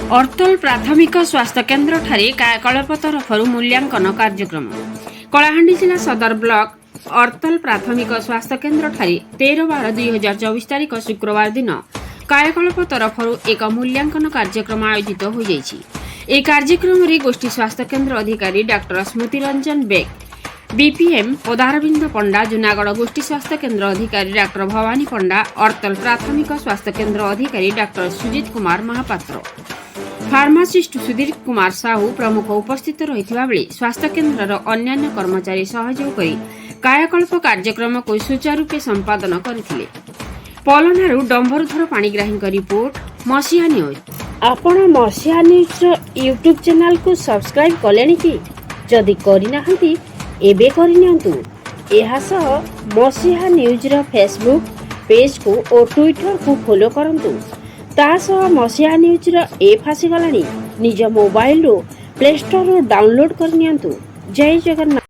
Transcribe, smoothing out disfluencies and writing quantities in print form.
अर्तल प्राथमिक स्वास्थ्य केन्द्र ठारे कायाकल्प तरफरु मूल्यांकन कार्यक्रम। कलाहांडी जिला सदर ब्लॉक अर्तल प्राथमिक स्वास्थ्य केन्द्र ठारे 13/12/2024 तारिख शुक्रवार दिन कायाकल्प तरफरु एक मूल्यांकन कार्यक्रम आयोजित हो जाइछि। ए कार्यक्रम रे गोष्ठी स्वास्थ्य केन्द्र अधिकारी डॉक्टर स्मृति रंजन बेग, बीपीएम पदारविंद पंडा, जूनागढ़ गोष्ठी स्वास्थ्य केन्द्र अधिकारी डॉक्टर भवानी पंडा, अर्तल प्राथमिक स्वास्थ्य केन्द्र अधिकारी डॉक्टर सुजित कुमार महापात्र, फार्मासिस्ट सुधीर कुमार साहू प्रमुख उपस्थित रहिथिबा बेले स्वास्थ्य केन्द्रर अन्यान्य कर्मचारी सहयोग करी कायाकल्प कार्यक्रम को सुचारूपे संपादन करथिले। पलनारू डंबरुधर पाणिग्राही रिपोर्ट, मसीहा न्यूज। आपण मसीहा न्यूज यूट्यूब चैनल को सब्सक्राइब कलेनी कि? जदि करिनाहंती एबे करिनियंतु। एहा सह मसीहा न्यूज रो फेसबुक पेज को और ट्विटर को फॉलो करंतु। ता सह मसीहा न्यूज रो ऐप आसी गलानी। निज मोबाइल रो प्ले स्टोर रो डाउनलोड करनियंतु। जय जगन्नाथ।